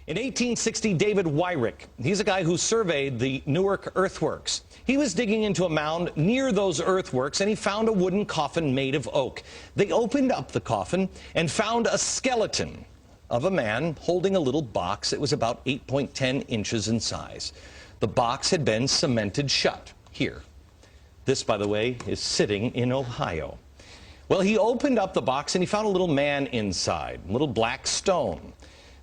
In 1860, David Wyrick, he's a guy who surveyed the Newark earthworks. He was digging into a mound near those earthworks, and he found a wooden coffin made of oak. They opened up the coffin and found a skeleton of a man holding a little box. It was about 8.10 inches in size. The box had been cemented shut here. This, by the way, is sitting in Ohio. Well, he opened up the box and he found a little man inside, a little black stone.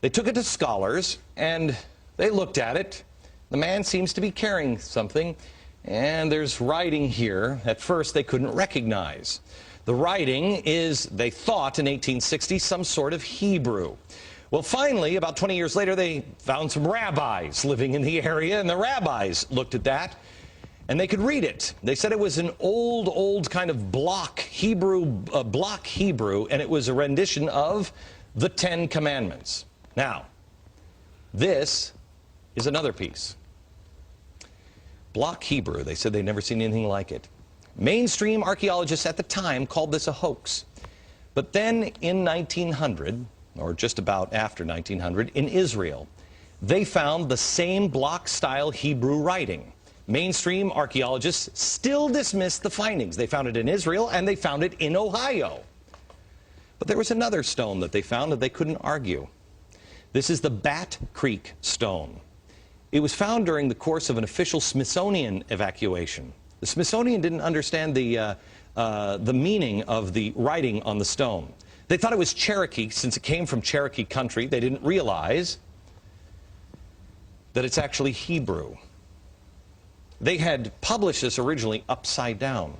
They took it to scholars, and they looked at it. The man seems to be carrying something, and there's writing here at first they couldn't recognize. The writing is, they thought in 1860, some sort of Hebrew. Well, finally, about 20 years later, they found some rabbis living in the area, and the rabbis looked at that, and they could read it. They said it was an old kind of block Hebrew, and it was a rendition of the Ten Commandments. Now, this is another piece. Block Hebrew, they said they'd never seen anything like it. Mainstream archaeologists at the time called this a hoax. But then in 1900, or just about after 1900, in Israel, they found the same block-style Hebrew writing. Mainstream archaeologists still dismissed the findings. They found it in Israel, and they found it in Ohio. But there was another stone that they found that they couldn't argue. This is the Bat Creek stone. It was found during the course of an official Smithsonian evacuation. The Smithsonian didn't understand the meaning of the writing on the stone. They thought it was Cherokee, since it came from Cherokee country. They didn't realize that it's actually Hebrew. They had published this originally upside down.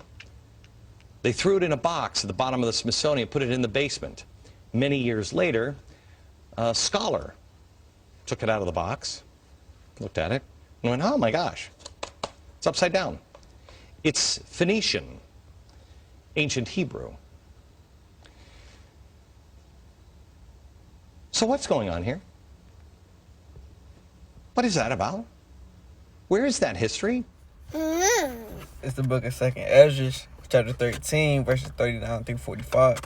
They threw it in a box at the bottom of the Smithsonian, put it in the basement. Many years later, a scholar took it out of the box, looked at it, and went, oh my gosh, it's upside down. It's Phoenician, ancient Hebrew. So what's going on here? What is that about? Where is that history? It's the book of 2nd Ezra, chapter 13, verses 39 through 45.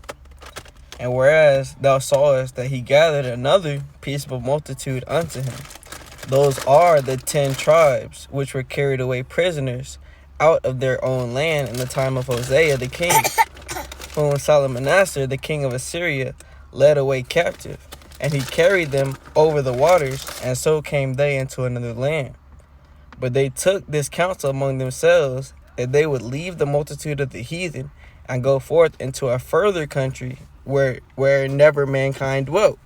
And whereas thou sawest that he gathered another peaceable multitude unto him, those are the 10 tribes which were carried away prisoners out of their own land in the time of Hosea the king, whom Salmanassar the king of Assyria led away captive, and he carried them over the waters, and so came they into another land. But they took this counsel among themselves, that they would leave the multitude of the heathen, and go forth into a further country where never mankind dwelt,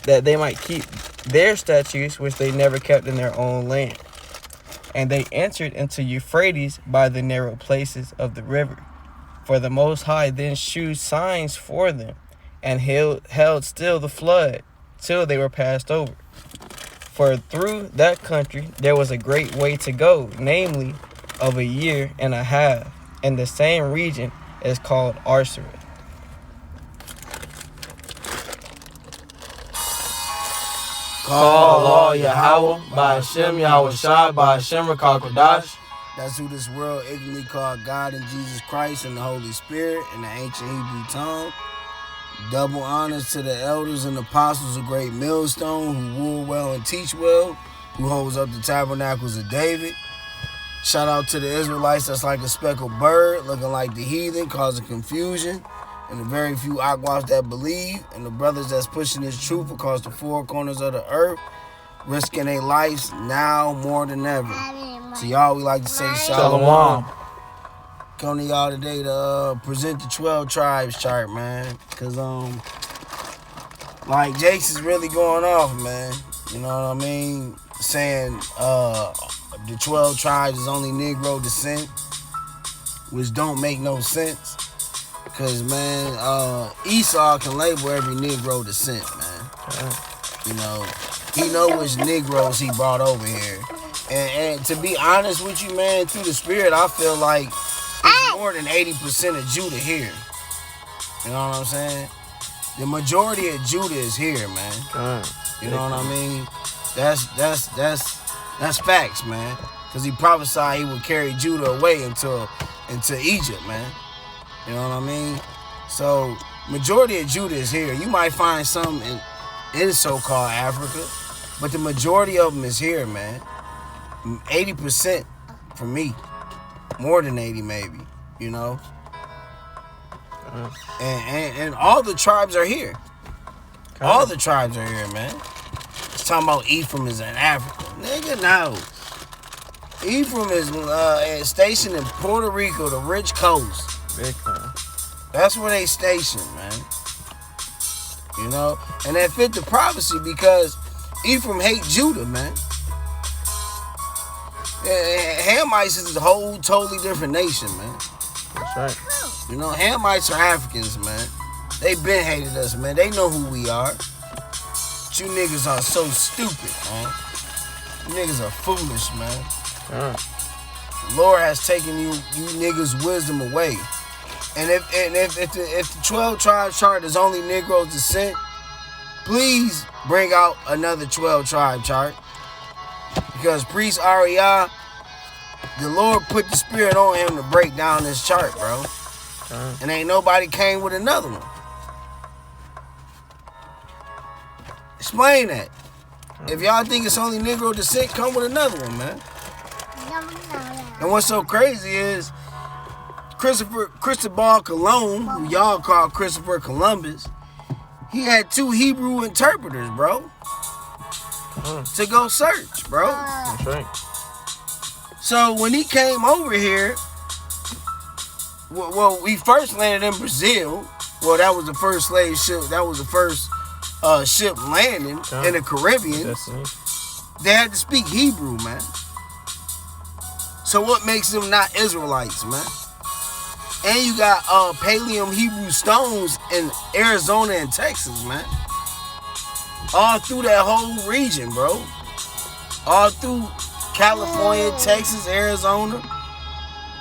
that they might keep their statutes which they never kept in their own land. And they entered into Euphrates by the narrow places of the river. For the Most High then shewed signs for them, and held still the flood, till they were passed over. For through that country there was a great way to go, namely of 1.5 years, and the same region is called Arsaret. Call Allah Yahweh, by Hashem Yahweh Shai, by Hashem Rakah Kodash. That's who this world ignorantly called God and Jesus Christ and the Holy Spirit in the ancient Hebrew tongue. Double honors to the elders and apostles of Great Millstone, who rule well and teach well, who holds up the tabernacles of David. Shout out to the Israelites that's like a speckled bird, looking like the heathen, causing confusion, and the very few Aquas that believe, and the brothers that's pushing this truth across the four corners of the earth, risking their lives now more than ever. To y'all, we like to say Shalom. Come to y'all today to present the 12 tribes chart, man. Cause like Jace is really going off, man. You know what I mean? Saying the 12 tribes is only Negro descent, which don't make no sense. Cause man, Esau can label every Negro descent, man. You know, he know which Negroes he brought over here. And to be honest with you, man, through the spirit, I feel like there's more than 80% of Judah here. You know what I'm saying? The majority of Judah is here, man. You know what I mean? That's facts, man. Because he prophesied he would carry Judah away into Egypt, man. You know what I mean? So majority of Judah is here. You might find some in so-called Africa. But the majority of them is here, man. 80% for me. More than 80 maybe, you know. And all the tribes are here. All the tribes are here, man. It's talking about Ephraim is in Africa. Nigga, no. Ephraim is stationed in Puerto Rico, the rich coast. Big time. That's where they stationed, man. You know? And that fit the prophecy because Ephraim hate Judah, man. Hamites is a whole totally different nation, man. That's right. You know, Hamites are Africans, man. They been hated us, man. They know who we are. But you niggas are so stupid, man. You niggas are foolish, man. The Lord has taken you niggas' wisdom away. And if the 12 tribe chart is only Negroes descent, please bring out another 12 tribe chart. Because Priest Ariah, the Lord put the spirit on him to break down this chart, bro. And ain't nobody came with another one. Explain that. If y'all think it's only Negro descent, come with another one, man. And what's so crazy is Cristobal Colon, who y'all call Christopher Columbus, he had 2 Hebrew interpreters, bro, to go search, bro. That's right. So when he came over here, well, we first landed in Brazil. Well, that was the first slave ship. That was the first ship landing in the Caribbean. Destiny. They had to speak Hebrew, man. So what makes them not Israelites, man? And you got Pallium Hebrew stones in Arizona and Texas, man. All through that whole region, bro. All through California, Texas, Arizona.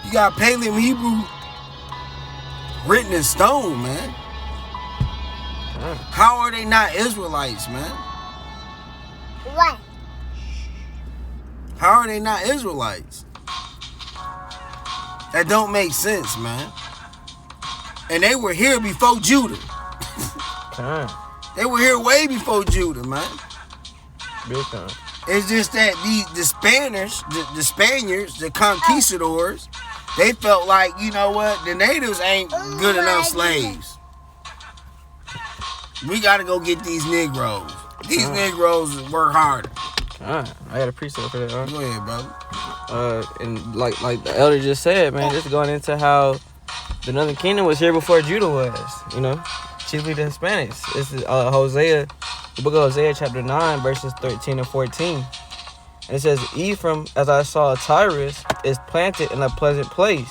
You got Pallium Hebrew written in stone, man. How are they not Israelites, man? What? How are they not Israelites? That don't make sense, man. And they were here before Judah. They were here way before Judah, man. Big time. It's just that the Spaniards, the conquistadors, they felt like, you know what, the natives ain't good enough slaves. We gotta go get these Negroes. These Negroes work harder. I got a precept for that. Huh? Go ahead, brother. And like the elder just said, man, just going into how the Northern Kingdom was here before Judah was, you know, chiefly the Hispanics. This is Hosea, the book of Hosea, chapter 9, verses 13 and 14. And it says, Ephraim, as I saw Tyrus, is planted in a pleasant place,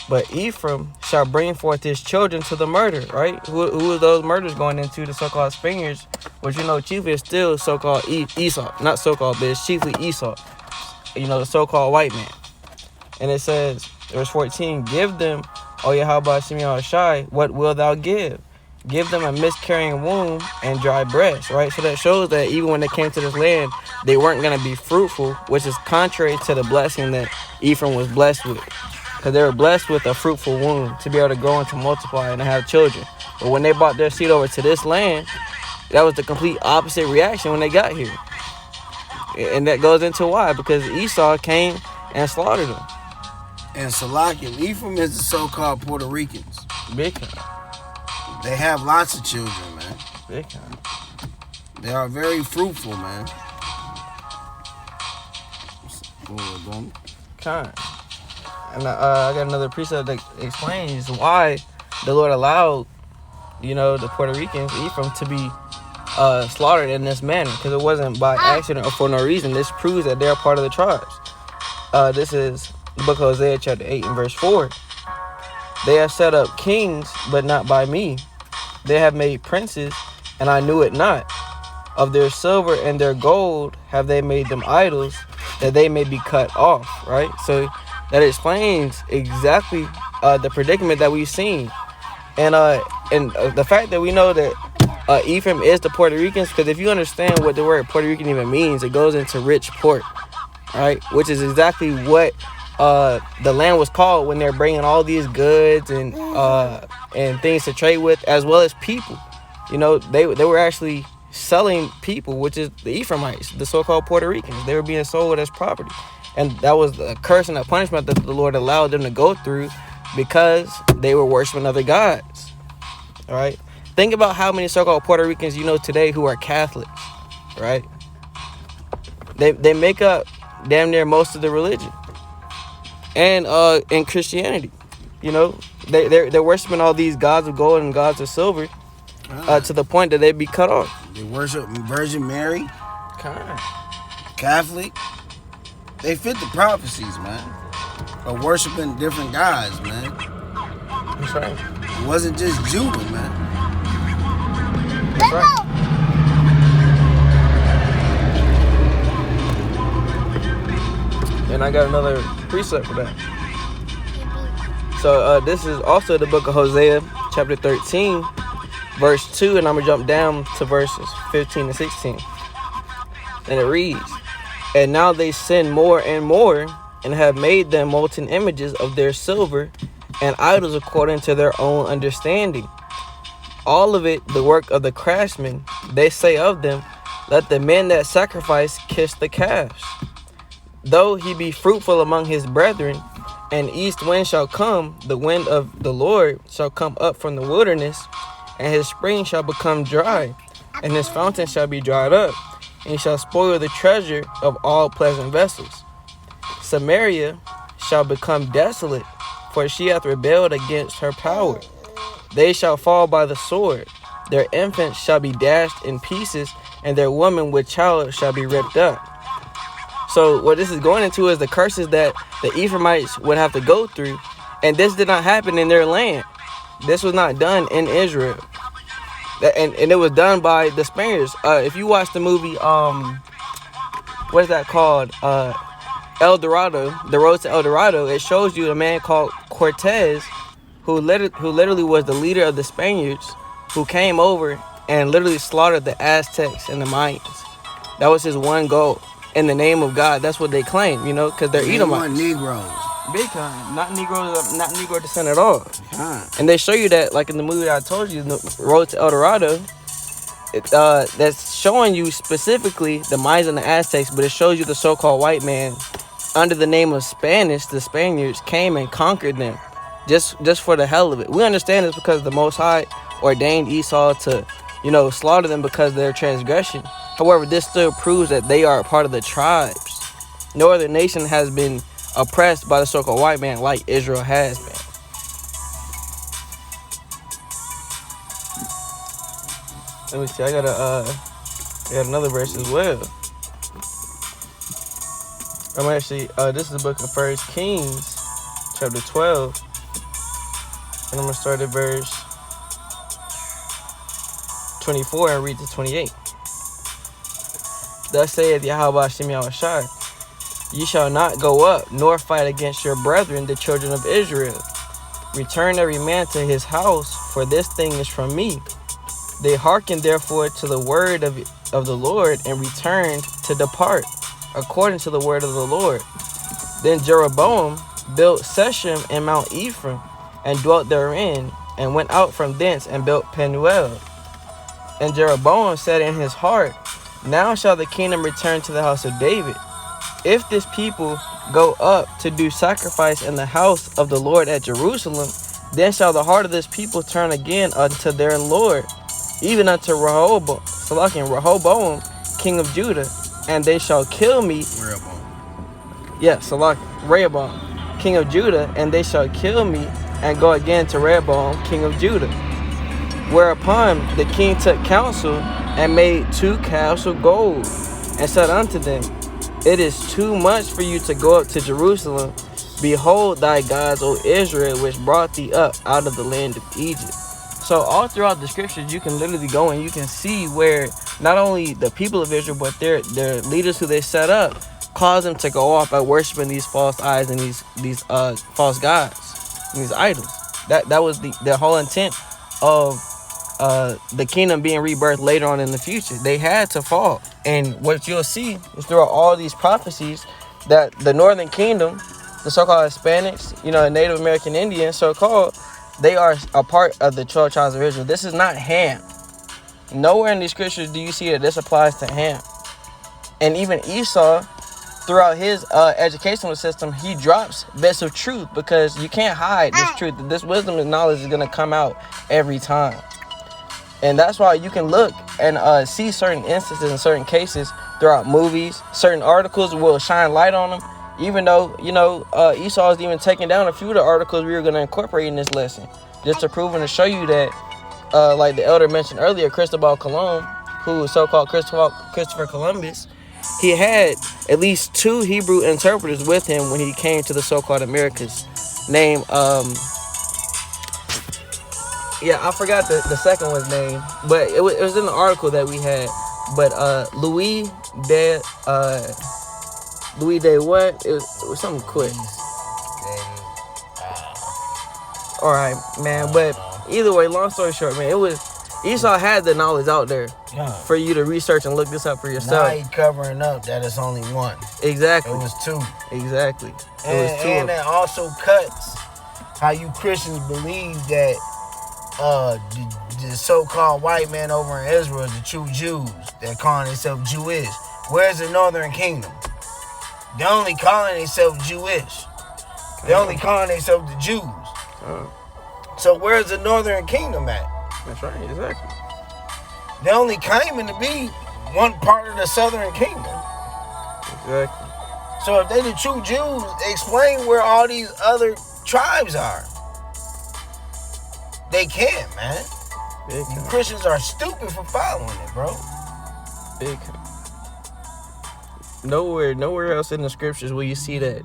but Ephraim shall bring forth his children to the murder, right? Who are those murders going into? The so-called Spaniards, which, you know, chiefly is still so-called Esau. Not so-called, but it's chiefly Esau. You know, the so-called white man. And it says, verse 14, give them, O Yahweh Shem Yahushai, what will thou give? Give them a miscarrying womb and dry breast, right? So that shows that even when they came to this land, they weren't going to be fruitful, which is contrary to the blessing that Ephraim was blessed with. Because they were blessed with a fruitful womb to be able to grow and to multiply and to have children. But when they brought their seed over to this land, that was the complete opposite reaction when they got here. And that goes into why. Because Esau came and slaughtered them. And Salakia, Ephraim is the so-called Puerto Ricans. Big time. They have lots of children, man. Big time. They are very fruitful, man. Go ahead, brother. Kind. And I got another precept that explains why the Lord allowed, you know, the Puerto Ricans, Ephraim, to be slaughtered in this manner. Because it wasn't by accident or for no reason. This proves that they're part of the tribes. This is the book of Hosea, chapter 8 and verse 4. They have set up kings, but not by me. They have made princes, and I knew it not. Of their silver and their gold have they made them idols, that they may be cut off, right? So that explains exactly the predicament that we've seen. And the fact that we know that Ephraim is the Puerto Ricans, because if you understand what the word Puerto Rican even means, it goes into rich port, right? Which is exactly what the land was called when they're bringing all these goods and things to trade with, as well as people. You know, they were actually selling people, which is the Ephraimites, the so-called Puerto Ricans. They were being sold as property. And that was the curse and the punishment that the Lord allowed them to go through because they were worshiping other gods. All right? Think about how many so-called Puerto Ricans you know today who are Catholics, right? They make up damn near most of the religion. And in Christianity, you know, they're worshiping all these gods of gold and gods of silver to the point that they be cut off. They worship Virgin Mary, God. Catholic. They fit the prophecies, man. Of worshiping different gods, man. That's right. It wasn't just Judah, man. That's right. And I got another precept for that. So this is also the book of Hosea, chapter 13, verse 2, and I'm going to jump down to verses 15 and 16. And it reads, "And now they sin more and more, and have made them molten images of their silver, and idols according to their own understanding. All of it the work of the craftsmen. They say of them, let the men that sacrifice kiss the calves. Though he be fruitful among his brethren, and east wind shall come, the wind of the Lord shall come up from the wilderness, and his spring shall become dry, and his fountain shall be dried up, and he shall spoil the treasure of all pleasant vessels. Samaria shall become desolate, for she hath rebelled against her power. They shall fall by the sword, their infants shall be dashed in pieces, and their women with child shall be ripped up." So what this is going into is the curses that the Ephraimites would have to go through. And this did not happen in their land. This was not done in Israel. And it was done by the Spaniards. If you watch the movie, what is that called? El Dorado, The Road to El Dorado, it shows you a man called Cortez who literally was the leader of the Spaniards who came over and literally slaughtered the Aztecs and the Mayans. That was his one goal. In the name of God, that's what they claim, you know, because they're They Edomites. want Negroes. Big time, not Negro descent at all. Huh. And they show you that, like in the movie that I told you, The Road to El Dorado, that's showing you specifically the Mayans and the Aztecs, but it shows you the so-called white man under the name of Spanish. The Spaniards came and conquered them, just for the hell of it. We understand this because the Most High ordained Esau to, you know, slaughter them because of their transgression. However, this still proves that they are a part of the tribes. No other nation has been oppressed by the so-called white man like Israel has been. Let me see. I got another verse as well. I'm actually this is the book of 1 Kings, chapter 12, and I'm gonna start at verse 24 and read to 28. Thus saith Yahweh Hashem Yahushai, ye shall not go up, nor fight against your brethren, the children of Israel. Return every man to his house, for this thing is from me. They hearkened therefore to the word of the Lord, and returned to depart, according to the word of the Lord. Then Jeroboam built Shechem in Mount Ephraim, and dwelt therein, and went out from thence, and built Penuel. And Jeroboam said in his heart, now shall the kingdom return to the house of David. If this people go up to do sacrifice in the house of the Lord at Jerusalem, then shall the heart of this people turn again unto their Lord, even unto Rehoboam, king of Judah, and they shall kill me. Rehoboam, king of Judah, and they shall kill me, and go again to Rehoboam, king of Judah. Whereupon the king took counsel, and made 2 calves of gold, and said unto them, it is too much for you to go up to Jerusalem. Behold thy gods, O Israel, which brought thee up out of the land of Egypt. So all throughout the scriptures, you can literally go and you can see where not only the people of Israel, but their leaders who they set up, caused them to go off by worshiping these false idols and these false gods, and these idols. That was the whole intent of the kingdom being rebirthed later on in the future. They had to fall. And what you'll see is throughout all these prophecies that the northern kingdom, the so-called Hispanics, you know, Native American Indians, so-called, they are a part of the 12 tribes of Israel. This is not Ham. Nowhere in these scriptures do you see that this applies to Ham. And even Esau, throughout his educational system, he drops bits of truth because you can't hide this truth. This wisdom and knowledge is going to come out every time. And that's why you can look and see certain instances in certain cases throughout movies. Certain articles will shine light on them. Even though, Esau is even taking down a few of the articles we were going to incorporate in this lesson. Just to prove and to show you that, like the elder mentioned earlier, Cristobal Colon, who was so-called Christopher Columbus, he had at least 2 Hebrew interpreters with him when he came to the so-called Americas. Name, I forgot the second one's name, but it was in the article that we had. But Louis de what? It was something quick. All right, man. But either way, long story short, man, it was Esau had the knowledge out there for you to research and look this up for yourself. Now he covering up that it's only one. Exactly. It was 2. Exactly. It was 2. And that also cuts how you Christians believe that the so-called white man over in Israel, the true Jews, that calling themselves Jewish. Where's the northern kingdom? They only calling themselves Jewish. They only calling themselves the Jews. So where's the northern kingdom at? That's right, exactly. They only claiming to be one part of the southern kingdom. Exactly. So if they the true Jews, explain where all these other tribes are. They can't, man. Big You time. Christians are stupid for following it, bro. Big time. Nowhere else in the scriptures will you see that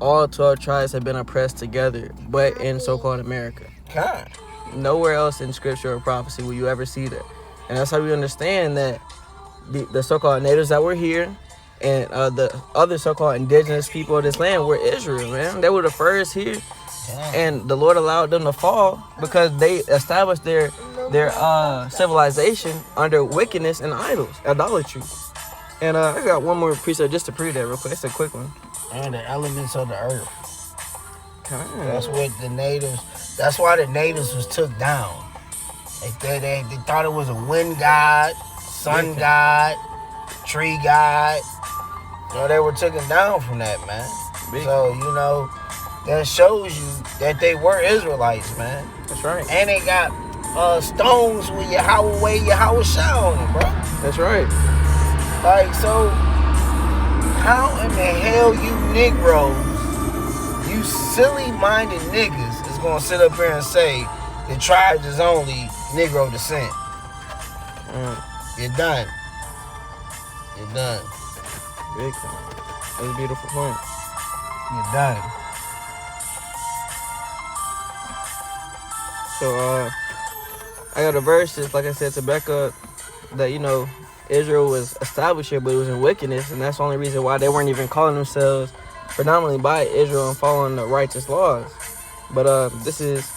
all 12 tribes have been oppressed together, but in so-called America. God. Nowhere else in scripture or prophecy will you ever see that. And that's how we understand that the so-called natives that were here and the other so-called indigenous people of this land were Israel, man. They were the first here. And the Lord allowed them to fall because they established their civilization under wickedness and idols, idolatry. And I got one more precept just to prove that real quick. It's a quick one. And the elements of the earth. Okay. That's what the natives. That's why the natives was took down. They thought it was a wind god, sun god, tree god. They were taken down from that, man. So that shows you that they were Israelites, man. That's right. And they got stones with Yahweh Shah on it, bro. That's right. Like, so how in the hell you Negroes, you silly-minded niggas, is gonna sit up here and say the tribes is only Negro descent? You're done. You're done. Big time. That's a beautiful point. You're done. So I got a verse just like I said to back up that Israel was established here, but it was in wickedness, and that's the only reason why they weren't even calling themselves predominantly by Israel and following the righteous laws. But this is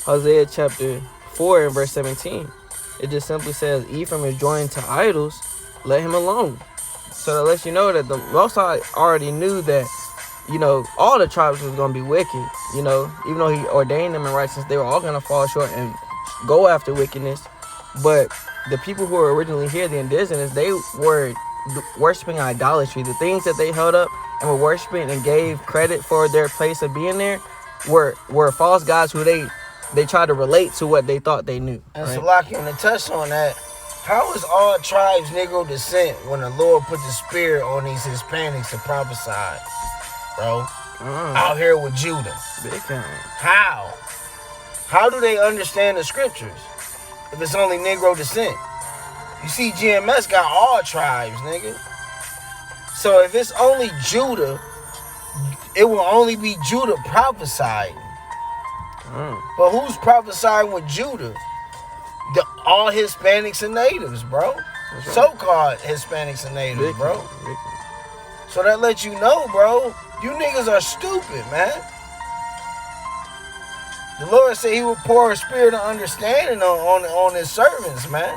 Hosea chapter 4 and verse 17. It just simply says, Ephraim is joined to idols, let him alone. So that lets you know that the Most High already knew that, all the tribes was going to be wicked. Even though he ordained them in righteousness, they were all going to fall short and go after wickedness. But the people who were originally here, the indigenous, they were worshiping idolatry. The things that they held up and were worshiping and gave credit for their place of being there were false gods who they tried to relate to what they thought they knew. And right? Salaki, and to touch on that, how is all tribes Negro descent when the Lord put the spirit on these Hispanics to prophesy, bro? Out here with Judah. Big time. How? How do they understand the scriptures if it's only Negro descent? You see, GMS got all tribes, nigga. So if it's only Judah, it will only be Judah prophesying. But who's prophesying with Judah? All Hispanics and natives, bro. Right. So-called Hispanics and natives, Big bro. time. Big time. So that lets you know, bro, you niggas are stupid, man. The Lord said he would pour a spirit of understanding on his servants, man.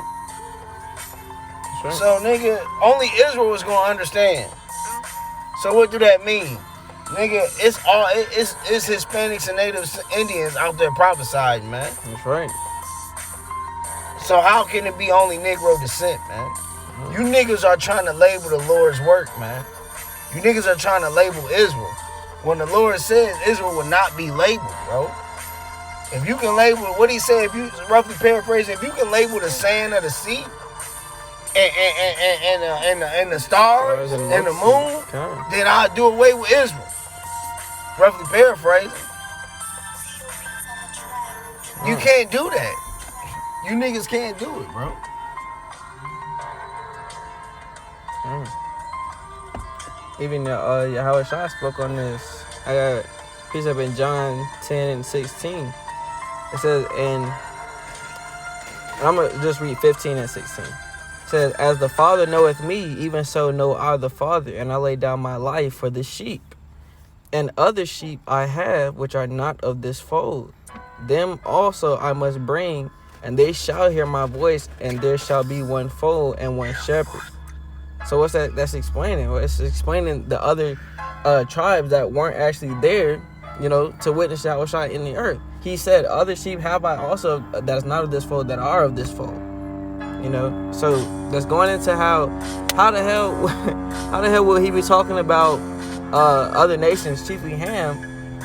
That's right. So, nigga, only Israel is going to understand. So what do that mean? Nigga, it's Hispanics and natives, Indians out there prophesying, man. That's right. So how can it be only Negro descent, man? You niggas are trying to label the Lord's work, man. You niggas are trying to label Israel. When the Lord says Israel will not be labeled, bro. If you can label, what he said, if you roughly paraphrase, if you can label the sand of the sea and the stars and the moon, then I'll do away with Israel. Roughly paraphrasing. You can't do that. You niggas can't do it, bro. Even Yahweh Shai spoke on this. I got a piece up in John 10 and 16. It says, and I'm going to just read 15 and 16. It says, as the Father knoweth me, even so know I the Father, and I lay down my life for the sheep. And other sheep I have, which are not of this fold. Them also I must bring, and they shall hear my voice, and there shall be one fold and one shepherd. So what's that? That's explaining. Well, it's explaining the other tribes that weren't actually there, you know, to witness Yahweh Shai in the earth. He said, other sheep have I also that is not of this fold, that are of this fold. You know, so that's going into how the hell will he be talking about other nations, chiefly Ham,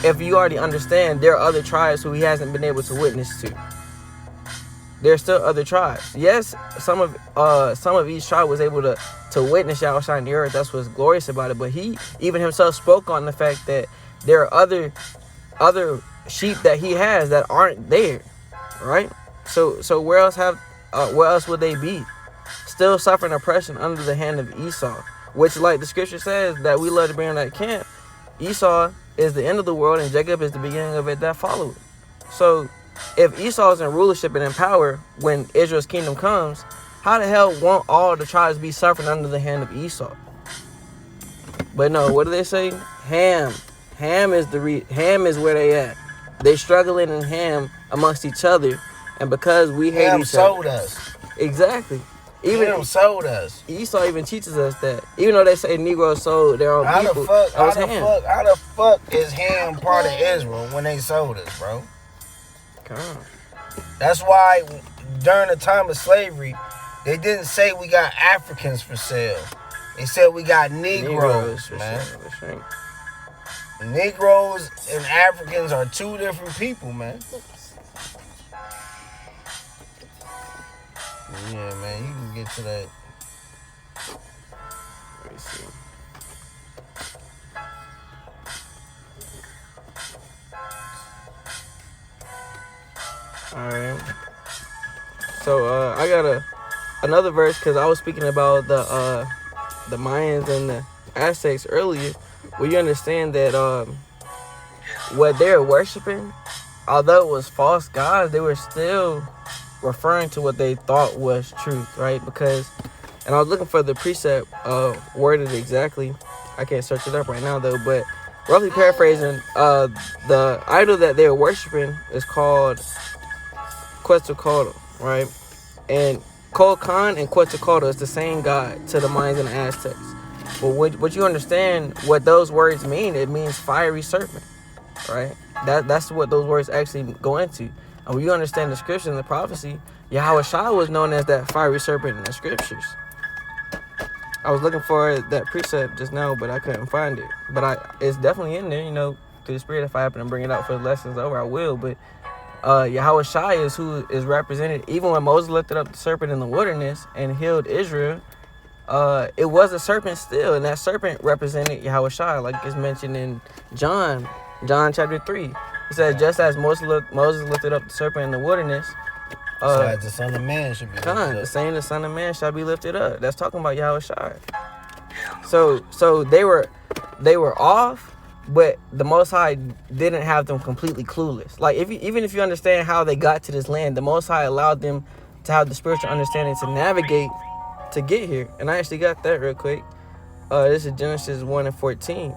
if you already understand there are other tribes who he hasn't been able to witness to. There's still other tribes. Yes, some of each tribe was able to witness Yahweh Shai in the earth. That's what's glorious about it. But he even himself spoke on the fact that there are other sheep that he has that aren't there, right? So where else would they be? Still suffering oppression under the hand of Esau, which, like the scripture says, that we love to bring in that camp. Esau is the end of the world, and Jacob is the beginning of it that followed. So if Esau is in rulership and in power when Israel's kingdom comes, how the hell won't all the tribes be suffering under the hand of Esau? But no, what do they say? Ham is where they at. They struggling in Ham amongst each other, and because we hate Ham each sold other. us. Exactly. Even Ham sold us. Esau even teaches us that. Even though they say Negroes sold their own people, How the fuck is Ham part of Israel when they sold us, bro? Come on. That's why during the time of slavery, they didn't say we got Africans for sale. They said we got Negroes, man. Sure. Negroes and Africans are two different people, man. Yeah, man, you can get to that. Let me see. Alright. So I got another verse because I was speaking about the Mayans and the Aztecs earlier. Where you understand that what they're worshiping, although it was false gods, they were still referring to what they thought was truth, right? Because, and I was looking for the precept worded exactly. I can't search it up right now though, but roughly paraphrasing, the idol that they're worshiping is called Quetzalcoatl, right? And Kukulkan and Quetzalcoatl is the same god to the Mayans and the Aztecs. But what you understand what those words mean, it means fiery serpent, right? That's what those words actually go into. And when you understand the scripture and the prophecy, Yahweh Shai was known as that fiery serpent in the scriptures. I was looking for that precept just now, but I couldn't find it. But it's definitely in there, you know, through the Spirit. If I happen to bring it out for the lessons over, I will. But Yahweh Shai is who is represented. Even when Moses lifted up the serpent in the wilderness and healed Israel, it was a serpent still, and that serpent represented Yahweh Shai, like it's mentioned in John chapter 3. It says, just as Moses lifted up the serpent in the wilderness, so the Son of Man should be lifted up. The saying the Son of Man shall be lifted up. That's talking about Yahweh Shai. So they were off, but the Most High didn't have them completely clueless. Like even if you understand how they got to this land, the Most High allowed them to have the spiritual understanding to navigate to get here. And I actually got that real quick. This is Genesis 1:14.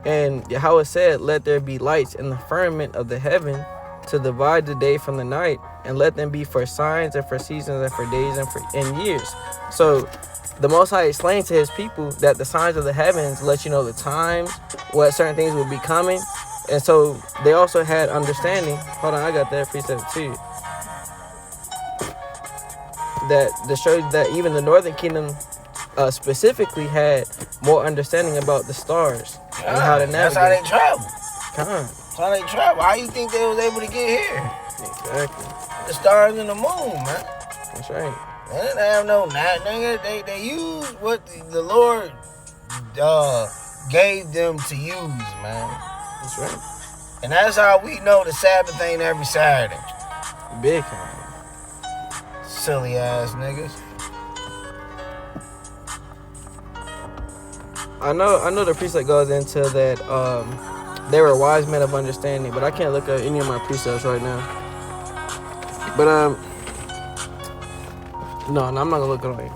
And Yahweh said, let there be lights in the firmament of the heaven to divide the day from the night, and let them be for signs and for seasons and for days and years. So the Most High explained to his people that the signs of the heavens let you know the times, what certain things would be coming. And so they also had understanding. Hold on, I got that precept too. that show that even the Northern Kingdom specifically had more understanding about the stars and how to That's how they navigate. travel. That's That's how they travel. How you think they was able to get here? Exactly. The stars and the moon, man. That's right. They didn't have no night, nigga. They used what the Lord gave them to use, man. That's right. And that's how we know the Sabbath ain't every Saturday. Big time. Silly ass niggas. I know the precept goes into that they were wise men of understanding, but I can't look at any of my precepts right now. But no, I'm not gonna look at it.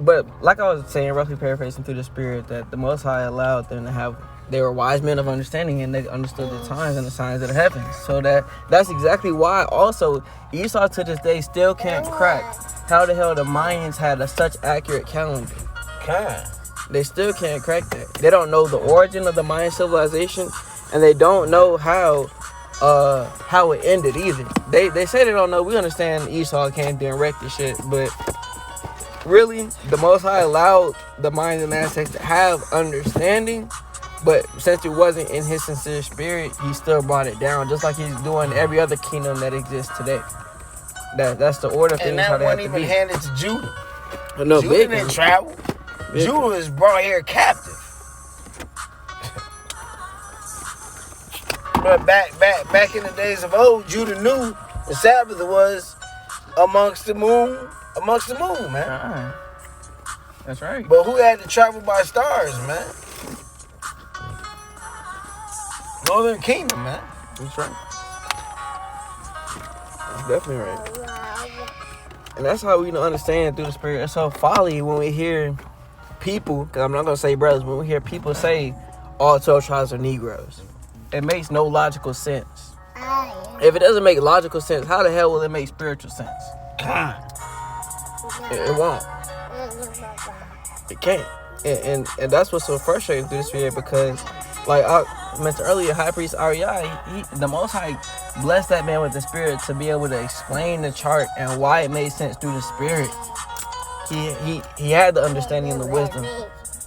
But like I was saying, roughly paraphrasing through the Spirit, that the Most High allowed them to have. They were wise men of understanding, and they understood the times and the signs of the heavens. So that's exactly why. Also, Esau to this day still can't crack how the hell the Mayans had such accurate calendar. God. They still can't crack that. They don't know the origin of the Mayan civilization, and they don't know how it ended either. They say they don't know. We understand Esau came there and wrecked the shit, but really, the Most High allowed the Mayans and Aztecs to have understanding, but since it wasn't in his sincere spirit, he still brought it down, just like he's doing every other kingdom that exists today. That's the order of things. And how that they have wasn't to even be. handed to Judah. No, Judah big didn't one. travel. Big Judah was brought here captive. But back in the days of old, Judah knew the Sabbath was amongst the moon, man. That's right. But who had to travel by stars, man? Northern Kingdom, man. That's right. That's definitely right. And that's how we understand through the Spirit. It's so folly when we hear people, because I'm not going to say brothers, when we hear people say all 12 tribes are Negroes. It makes no logical sense. If it doesn't make logical sense, how the hell will it make spiritual sense? God. It won't. It can't. And that's what's so frustrating through the Spirit, because, like I mentioned earlier, High Priest Ariai, the Most High blessed that man with the Spirit to be able to explain the chart and why it made sense through the Spirit. He had the understanding and the wisdom,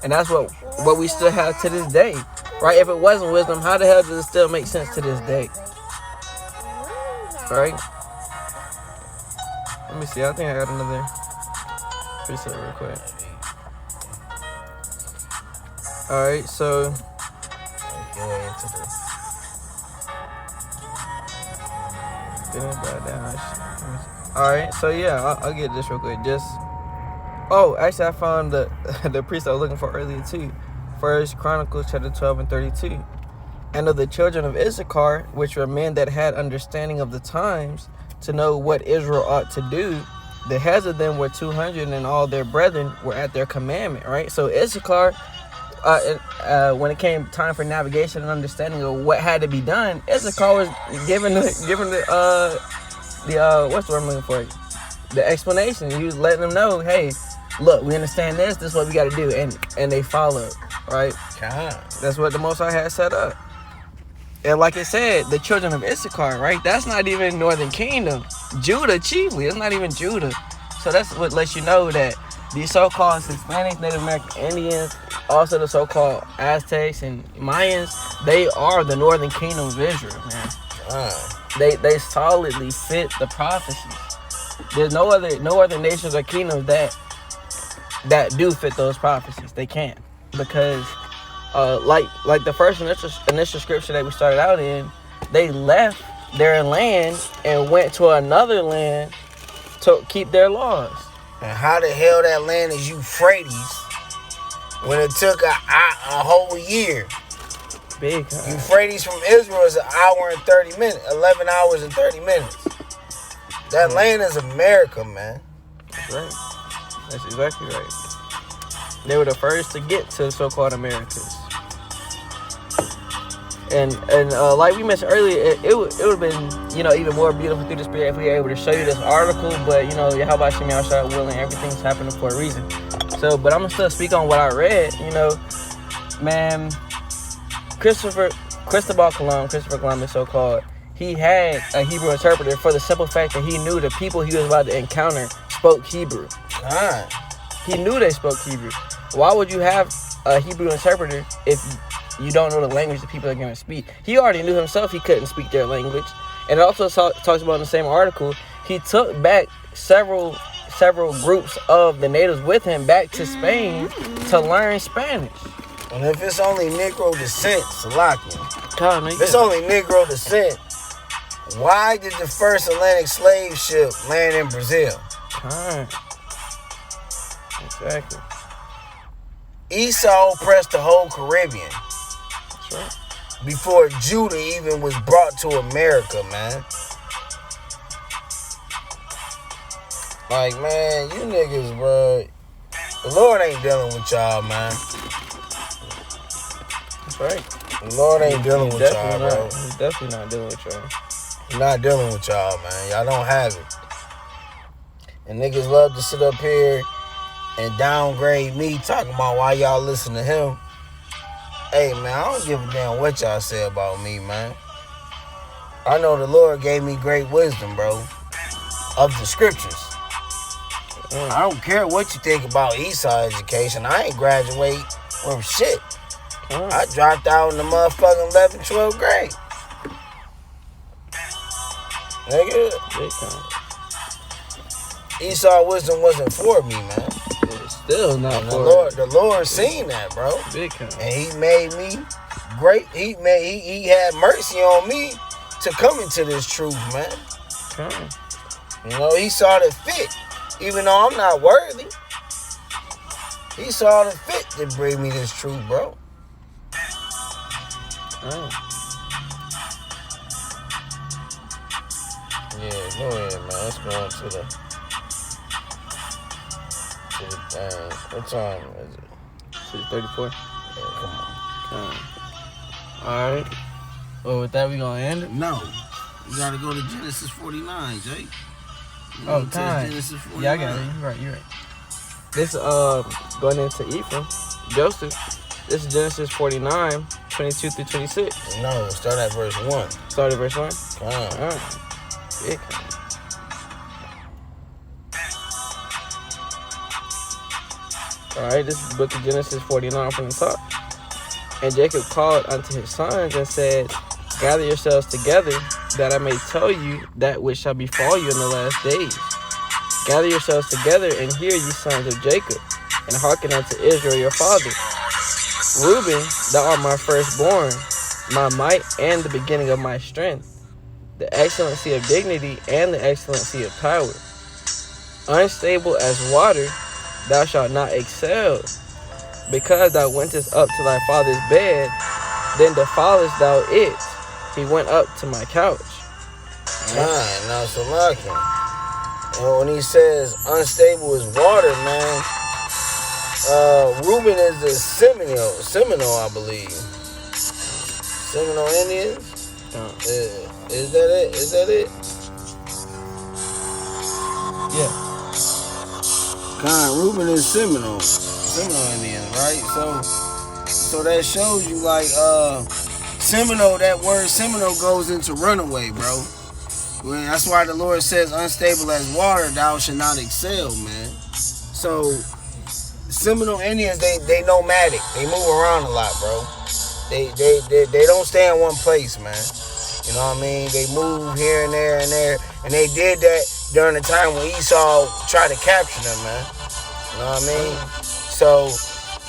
and that's what we still have to this day, right? If it wasn't wisdom, how the hell does it still make sense to this day, right? Let me see. I think I got another preset real quick. All right, so. Alright, so yeah, I'll get this real quick. Actually, I found the priest I was looking for earlier too. 1 Chronicles chapter 12 and 32. And of the children of Issachar, which were men that had understanding of the times, to know what Israel ought to do, the heads of them were 200, and all their brethren were at their commandment, right? So Issachar, when it came time for navigation and understanding of what had to be done, Issachar was given the what's the word I'm looking for? The explanation. He was letting them know, hey, look, we understand this is what we got to do, and they followed, right? God. That's what the Most High had set up. And like I said, the children of Issachar, right? That's not even Northern Kingdom. Judah, chiefly. It's not even Judah. So that's what lets you know that these so-called Hispanics, Native American Indians, also the so-called Aztecs and Mayans, they are the Northern Kingdom of Israel, man. They solidly fit the prophecies. There's no other nations or kingdoms that do fit those prophecies. They can't, because like the first initial scripture that we started out in, they left their land and went to another land to keep their laws. And how the hell that land is Euphrates when it took a whole year? Big time. Euphrates from Israel is 11 hours and 30 minutes. That land is America, man. That's right. That's exactly right. They were the first to get to the so-called Americas. And like we mentioned earlier, it would have been, even more beautiful through the Spirit if we were able to show you this article. But, Yahweh Shem Yahshua willing, everything's happening for a reason. So, but I'm going to still speak on what I read. Man, Christopher Columbus, so-called, he had a Hebrew interpreter for the simple fact that he knew the people he was about to encounter spoke Hebrew. God. He knew they spoke Hebrew. Why would you have a Hebrew interpreter if you don't know the language that people are going to speak? He already knew himself he couldn't speak their language. And it also talks about in the same article, he took back several groups of the natives with him back to Spain to learn Spanish. And if it's only Negro descent, Salakia. God, If it's only Negro descent, why did the first Atlantic slave ship land in Brazil? Exactly. Esau oppressed the whole Caribbean That's right. before Judah even was brought to America, man. Like, man, you niggas, bro. The Lord ain't dealing with y'all, man. That's right. The Lord ain't dealing with y'all, Definitely bro. not. He's definitely not dealing with y'all. He's not dealing with y'all, man. Y'all don't have it. And niggas love to sit up here and downgrade me talking about why y'all listen to him. Hey, man, I don't give a damn what y'all say about me, man. I know the Lord gave me great wisdom, bro, of the scriptures. I don't care what you think about Esau education. I ain't graduate from shit. I dropped out in the motherfucking 11th, 12th grade. Nigga, Big time. Esau wisdom wasn't for me, man. It's still not And for the Lord seen that, bro. big time. And he made me great. He had mercy on me to come into this truth, man. You know, he saw the fit. Even though I'm not worthy, he saw the fit to bring me this truth, bro. Yeah, go ahead, man. Let's go on to the thing. What time is it? 6:34. Yeah, come on. Alright. Well, with that, we gonna end it? No, you gotta go to Genesis 49, Jay. Oh, time. Genesis 49. Yeah, I got it. You're right. This, going into Ephraim, Joseph, this is Genesis 49, 22 through 26. No, start at verse 1. Start at verse 1. Come on. Alright. Big. Alright, this is the book of Genesis 49 from the top. And Jacob called unto his sons and said, gather yourselves together, that I may tell you that which shall befall you in the last days. Gather yourselves together and hear, ye sons of Jacob, and hearken unto Israel your father. Reuben, thou art my firstborn, my might and the beginning of my strength, the excellency of dignity and the excellency of power. Unstable as water, thou shalt not excel. Because thou wentest up to thy father's bed, then defilest thou it. He went up to my couch. Fine, now so lucky. And when he says unstable as water, man, Reuben is the Seminole, I believe. Seminole Indians? Is that it? Is that it? Yeah. Reuben is Seminole Indians, right? So that shows you like Seminole, that word Seminole goes into runaway, bro. Well, that's why the Lord says unstable as water, thou shalt not excel, man. So Seminole Indians, they nomadic. They move around a lot, bro. They don't stay in one place, man. You know what I mean? They move here and there and there. And they did that during the time when Esau tried to capture them, man. You know what I mean? So,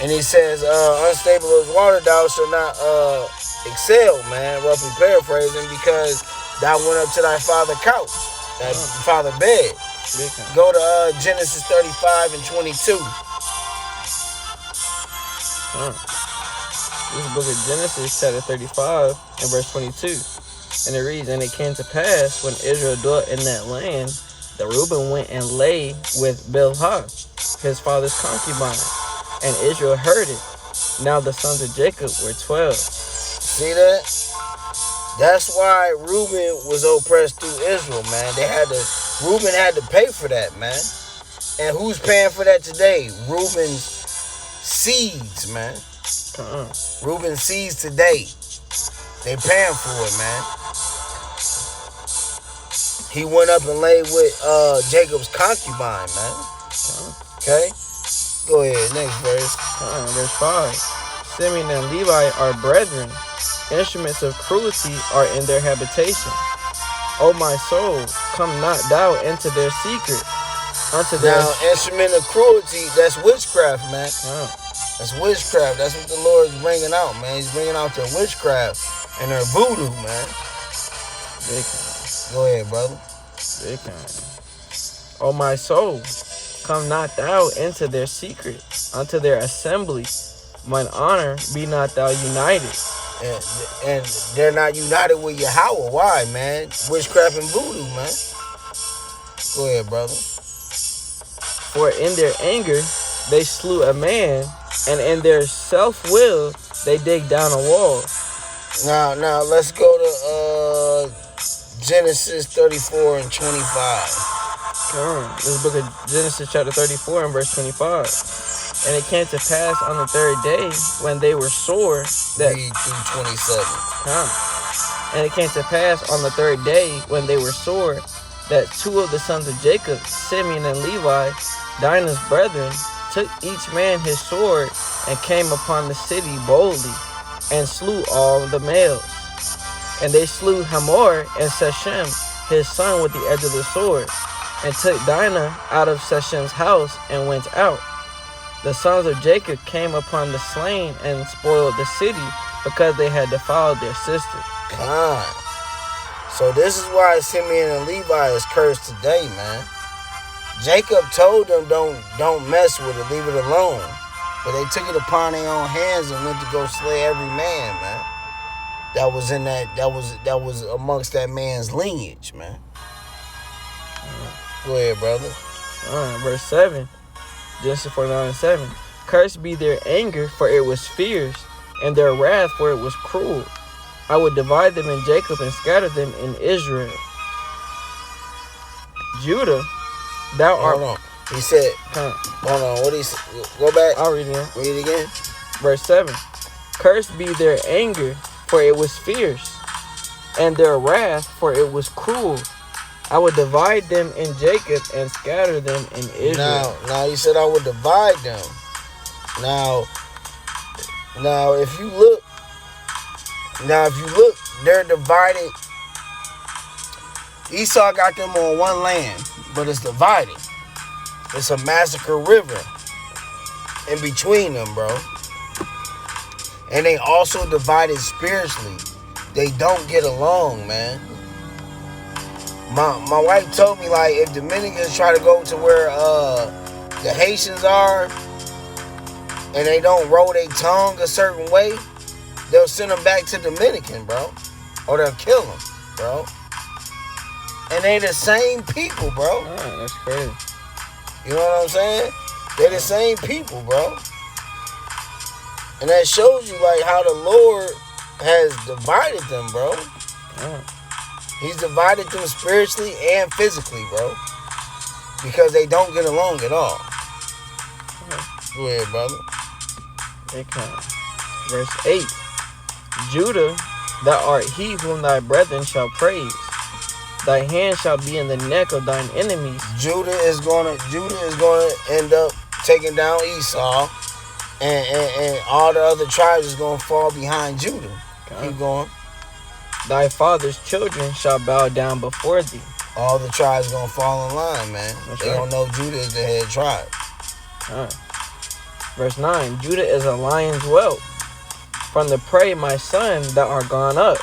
and he says, unstable as water, thou shalt not excel, man. Roughly paraphrasing, because thou went up to thy father's couch, thy father's bed. Go to Genesis 35 and 22. This is the book of Genesis, chapter 35, and verse 22. And it reads, and it came to pass, when Israel dwelt in that land, that Reuben went and lay with Bilhah, his father's concubine. And Israel heard it. Now the sons of Jacob were 12. See that? That's why Reuben was oppressed through Israel, man. Reuben had to pay for that, man. And who's paying for that today? Reuben's seeds, man. Reuben's seeds today. They paying for it, man. he went up and laid with Jacob's concubine, man. Okay? Go ahead, next verse. Verse 5. Simeon and Levi are brethren. Instruments of cruelty are in their habitation. O my soul, come not thou into their secret. Unto their... Now, instrument of cruelty, that's witchcraft, man. That's witchcraft. That's what the Lord is bringing out, man. He's bringing out their witchcraft and their voodoo, man. Big time. Go ahead, brother. Big time. O my soul, come not thou into their secret, unto their assembly. Mine honor, be not thou united. And they're not united with Yahweh. Why, man? Witchcraft and voodoo, man. Go ahead, brother. For in their anger they slew a man, and in their self-will they dig down a wall. Now let's go to Genesis 34 and 25. This is the book of Genesis chapter 34 and verse 25. And it came to pass on the third day when they were sore that... Read through 27. And it came to pass on the third day when they were sore that two of the sons of Jacob, Simeon and Levi, Dinah's brethren, took each man his sword and came upon the city boldly and slew all the males. And they slew Hamor and Shechem, his son, with the edge of the sword, and took Dinah out of Shechem's house and went out. The sons of Jacob came upon the slain and spoiled the city because they had defiled their sister. God. So this is why Simeon and Levi is cursed today, man. Jacob told them don't mess with it, leave it alone. But they took it upon their own hands and went to go slay every man. That was in that was amongst that man's lineage, man. Go ahead, brother. Verse 7. Genesis 49 and 7. Cursed be their anger, for it was fierce, and their wrath, for it was cruel. I would divide them in Jacob and scatter them in Israel. Judah, thou art... Hold on. He said, hold on, what he said? Go back. I'll read it. Read it again. Verse 7. Cursed be their anger, for it was fierce, and their wrath, for it was cruel. I would divide them in Jacob and scatter them in Israel. Now he said I would divide them. Now if you look, they're divided. Esau got them on one land, but it's divided. It's a massacre river in between them, bro. And they also divided spiritually. They don't get along, man. My wife told me, like, if Dominicans try to go to where the Haitians are and they don't roll their tongue a certain way, they'll send them back to Dominican, bro. Or they'll kill them, bro. And they the same people, bro. Oh, that's crazy. You know what I'm saying? They're the same people, bro. And that shows you, like, how the Lord has divided them, bro. Oh. He's divided them spiritually and physically, bro. Because they don't get along at all. Go ahead, brother. Verse 8. Judah, thou art he whom thy brethren shall praise. Thy hand shall be in the neck of thine enemies. Judah is gonna end up taking down Esau, and all the other tribes is gonna fall behind Judah. Okay. Keep going. Thy father's children shall bow down before thee. All the tribes gonna fall in line, man. They don't know Judah is the head tribe. Verse 9. Judah is a lion's whelp. From the prey, my son, thou art gone up.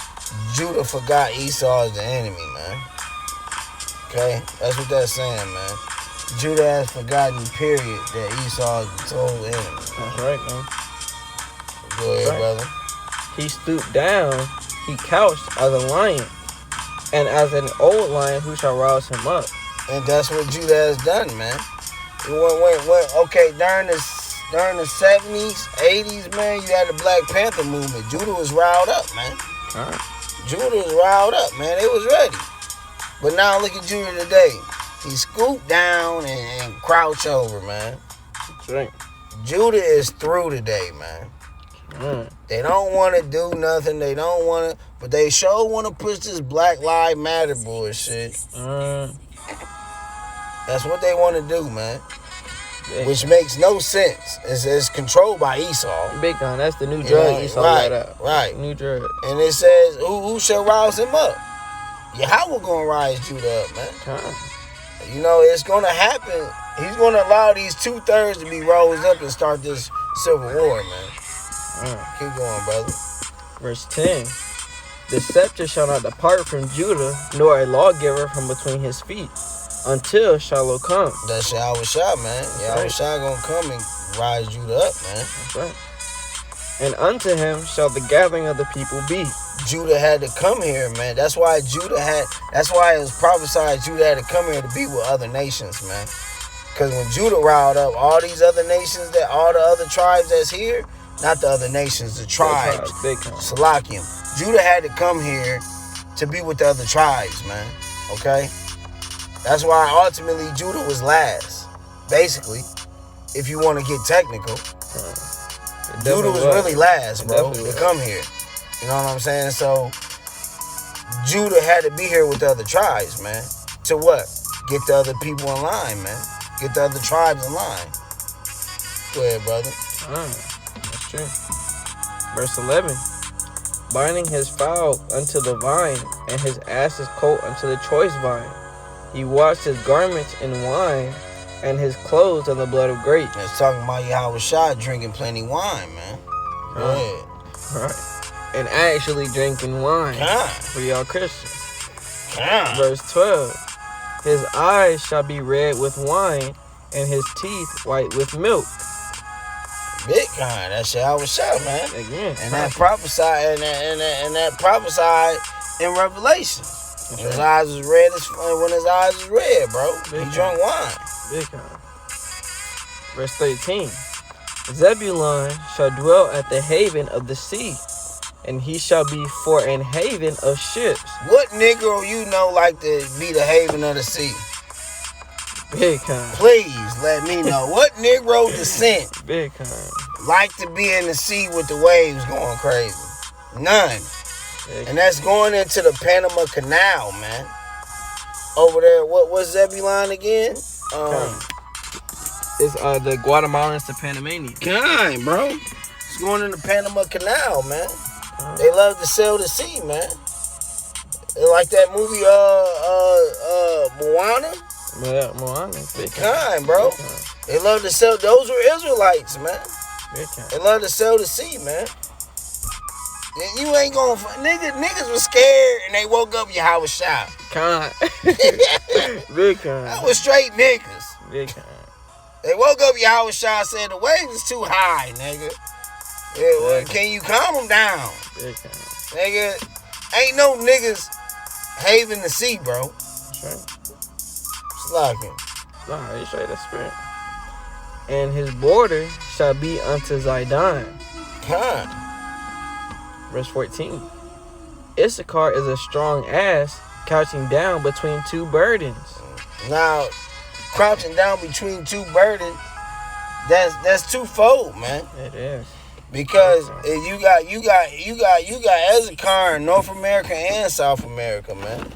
Judah forgot Esau is the enemy, man. Okay? That's what that's saying, man. Judah has forgotten, period, that Esau is the total enemy. That's right, man. Go ahead, brother. He stooped down, he couched as a lion, and as an old lion, who shall rouse him up? And that's what Judah has done, man. Okay, during the 70s, 80s, man, you had the Black Panther movement. Judah was riled up, man. Judah was riled up, man. They was ready. But now look at Judah today. He scooped down and crouched over, man. That's right. Judah is through today, man. They don't want to do nothing. They don't want to, but they sure want to push this Black Lives Matter bullshit. That's what they want to do, man. Which makes no sense. It's controlled by Esau. Big gun. That's the new drug Esau right, got out. right. New drug. And it says, who shall rouse him up? Yahweh gonna rise Judah up, man. You know, it's gonna happen. He's gonna allow these 2/3 to be rose up and start this civil war, man. Keep going, brother. Verse 10. The scepter shall not depart from Judah, nor a lawgiver from between his feet, until Shiloh come. That's Yahweh Shah, man. Yahweh Shah gonna come and rise Judah up, man. That's right. And unto him shall the gathering of the people be. Judah had to come here, man. That's why it was prophesied Judah had to come here to be with other nations, man. Because when Judah riled up all these other nations, all the other tribes that's here, not the other nations, the tribes, Salakim. Judah had to come here to be with the other tribes, man. Okay? That's why ultimately Judah was last. Basically, if you want to get technical. Judah was really last, bro, to come here. You know what I'm saying? So, Judah had to be here with the other tribes, man. To what? Get the other people in line, man. Get the other tribes in line. Go ahead, brother. That's true. Verse 11. Binding his fowl unto the vine, and his ass's coat unto the choice vine. He washed his garments in wine, and his clothes in the blood of grapes. It's talking about Yahweh Shah drinking plenty wine, man. Go ahead. Right. And actually drinking wine for y'all Christians. Verse 12. His eyes shall be red with wine, and his teeth white with milk. Big kind. That's Yahweh Shah, man. Again. And that prophesied and that prophesied in Revelation. When his eyes was red when his eyes was red, bro. He drank wine. Big kind. Verse 13. Zebulun shall dwell at the haven of the sea, and he shall be for an haven of ships. What Negro you know like to be the haven of the sea? Big kind. Please let me know. What Negro descent Big kind. like to be in the sea with the waves going crazy? None. And that's going into the Panama Canal, man. Over there, what's Zebulon again? It's the Guatemalans to Panamanians. God, bro. It's going in the Panama Canal, man. They love to sail the sea, man. They like that movie, Moana. Yeah, Moana. Big kind, bro. They love to sail. Those were Israelites, man. Big kind. They love to sail the sea, man. You ain't gonna niggas was scared and they woke up Yahweh Shah. Kind. Big kind. That was straight niggas. Big kind. They woke up Yahweh Shah said the wave is too high, nigga. Yeah, well, can you calm them down? Big kind. Nigga, ain't no niggas having the sea, bro. Sure. Slocking. Nah, he straight the spirit. And his border shall be unto Zidon. Huh. Verse 14. Issachar is a strong ass, couching down between two burdens. Now, crouching down between two burdens, that's twofold, man. It is. Because you got Issachar in North America and South America, man.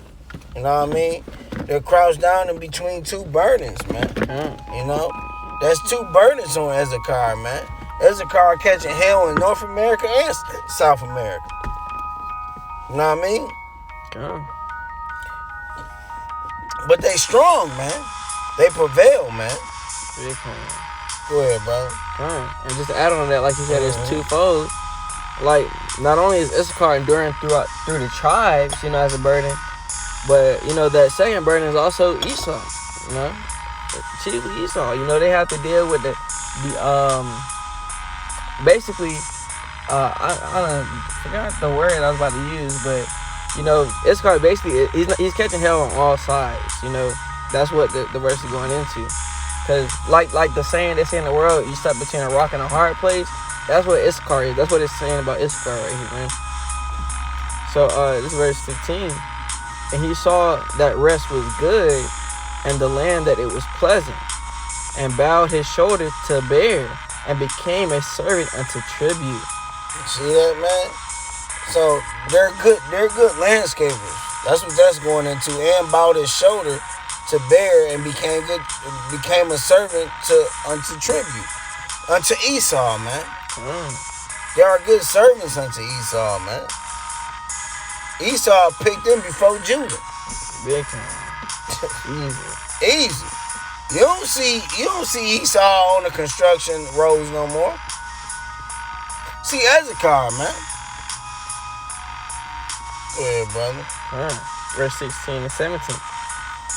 You know what I mean? They're crouched down in between two burdens, man. You know? That's two burdens on Issachar, man. Issachar catching hell in North America and South America. You know what I mean? But they strong, man. They prevail, man. Big kind. Go ahead, brother. And just to add on that, like you said, it's twofold. Like, not only is Issachar enduring through the tribes, you know, as a burden, but, you know, that second burden is also Esau, you know? Chiefly Esau. You know, they have to deal with the basically, I forgot the word I was about to use, but, you know, Issachar basically, he's catching hell on all sides, you know? That's what the verse is going into. Because, like the saying they say in the world, you stuck between a rock and a hard place. That's what Issachar is. That's what it's saying about Issachar right here, man. So, this is verse 15. And he saw that rest was good, and the land that it was pleasant, and bowed his shoulder to bear, and became a servant unto tribute. See that, man? So they're good landscapers. That's what that's going into. And bowed his shoulder to bear and became a servant unto tribute. Unto Esau, man. They are good servants unto Esau, man. Esau picked them before Judah. Big time. Easy. You don't see Esau on the construction roads no more. See Hezekiah, man. Go ahead, brother. Verse 16 and 17.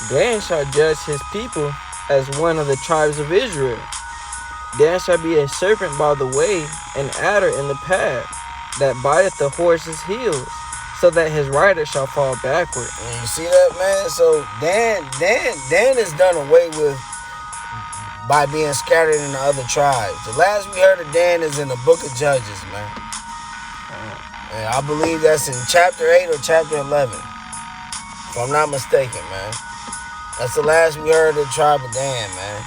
Dan shall judge his people as one of the tribes of Israel. Dan shall be a serpent by the way, an adder in the path, that biteth the horse's heels, so that his rider shall fall backward. And you see that, man? So Dan is done away with by being scattered in the other tribes. The last we heard of Dan is in the book of Judges, man. And I believe that's in chapter 8 or chapter 11. If I'm not mistaken, man. That's the last we heard of the tribe of Dan, man.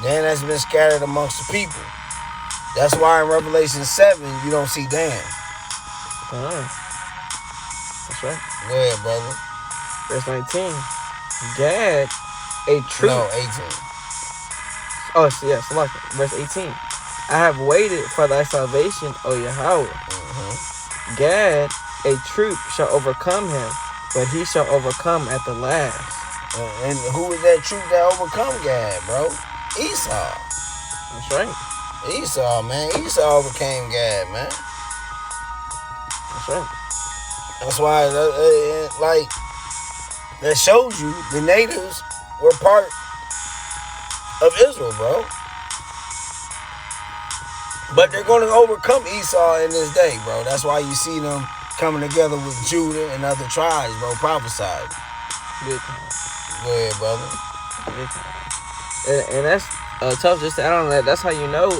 Dan has been scattered amongst the people. That's why in Revelation 7, you don't see Dan. That's right. Go ahead, brother. Verse 19. Gad, a troop. No, 18. Oh, yes, verse 18. I have waited for thy salvation, O Yahweh. Gad, a troop, shall overcome him, but he shall overcome at the last. And who is that troop that overcome Gad, bro? Esau. That's right. Esau, man. Esau overcame Gad, man. That's right. That's why, like, that shows you the natives were part of Israel, bro. But they're going to overcome Esau in this day, bro. That's why you see them coming together with Judah and other tribes, bro. Prophesied. Big time. Go ahead, brother. Big time. And that's tough just to add on that. That's how you know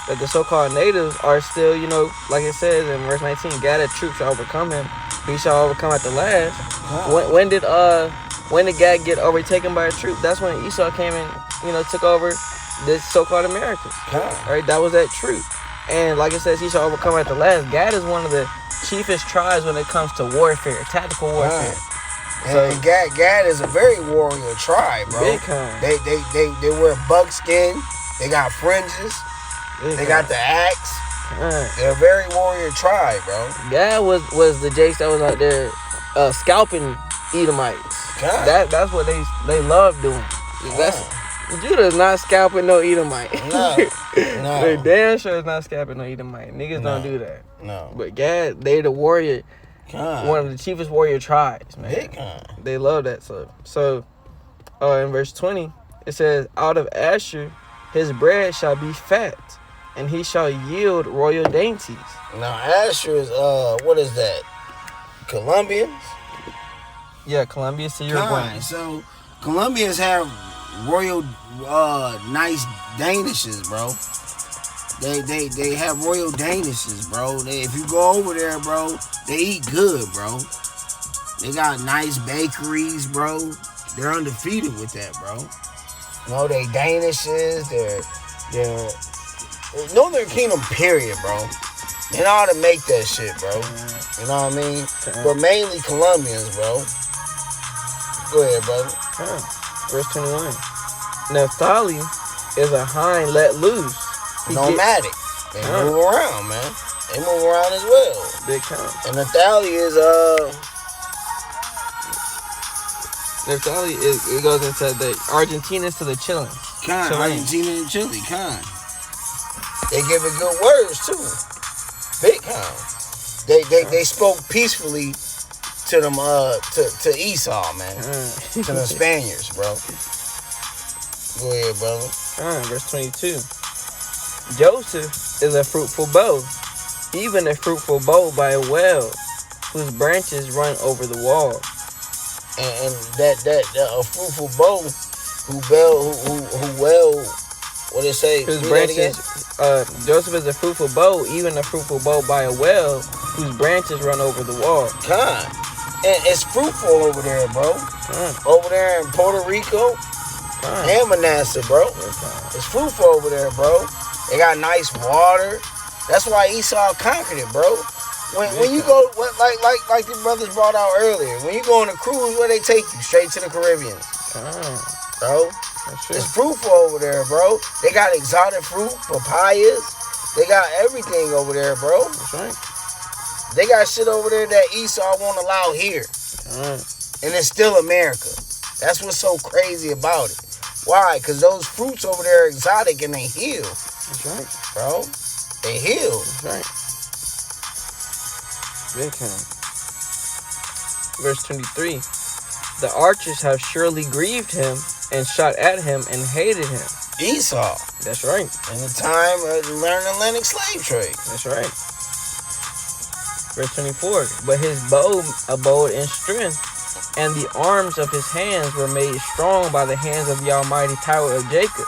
that the so-called natives are still, you know, like it says in verse 19, Gad, a troop shall overcome him. He shall overcome at the last. Huh. When did Gad get overtaken by a troop? That's when Esau came and, you know, took over this so-called Americas. Right? That was that troop. And like it says, he shall overcome at the last. Gad is one of the chiefest tribes when it comes to warfare, tactical warfare. And Gad is a very warrior tribe, bro. Big time. They wear buckskin. They got fringes. They got the axe. They're a very warrior tribe, bro. Gad was the Jakes that was out there scalping Edomites. That's what they love doing. Judah's not scalping no Edomite. No. They damn sure is not scalping no Edomite. Niggas don't do that. No. But Gad, they the warrior, one of the chiefest warrior tribes, man. Big time. They love that stuff. So, in verse 20, it says, out of Asher his bread shall be fat, and he shall yield royal dainties. Now Asher is what is that? Colombians? Yeah, Colombia to Uruguay. So Colombians have royal nice danishes, bro. They have royal danishes, bro. If you go over there, bro, they eat good, bro. They got nice bakeries, bro. They're undefeated with that, bro. You know, they danishes, they're Northern Kingdom, period, bro. They know how to make that shit, bro. You know what I mean? But mainly Colombians, bro. Go ahead, brother. Verse 21. Naphtali is a hind let loose. Nomadic. They move around, man. They move around as well. Big time. And Naphtali is Naphtali it goes into the Argentinas to the Chileans. Argentina and Chile, They give it good words too. Big time. They spoke peacefully to them to Esau, man. To the Spaniards, bro. Go ahead, brother. Verse 22. Joseph is a fruitful bow, even a fruitful bow by a well, whose branches run over the wall. And that a fruitful bow who well, what it say? Whose branches, Joseph is a fruitful bow, even a fruitful bow by a well, whose branches run over the wall. And it's fruitful over there, bro. Over there in Puerto Rico and Manasseh, bro. It's fruitful over there, bro. They got nice water. That's why Esau conquered it, bro. When you go, like the brothers brought out earlier, when you go on a cruise, where they take you? Straight to the Caribbean. Bro, it's fruitful over there, bro. They got exotic fruit, papayas. They got everything over there, bro. That's right. They got shit over there that Esau won't allow here. And it's still America. That's what's so crazy about it. Why? Because those fruits over there are exotic and they heal. That's right. Bro, they heal. That's right. Big time. Verse 23. The archers have surely grieved him and shot at him and hated him. Esau. That's right. In the time of the Atlantic slave trade. That's right. Verse 24. But his bow abode in strength, and the arms of his hands were made strong by the hands of the almighty power of Jacob.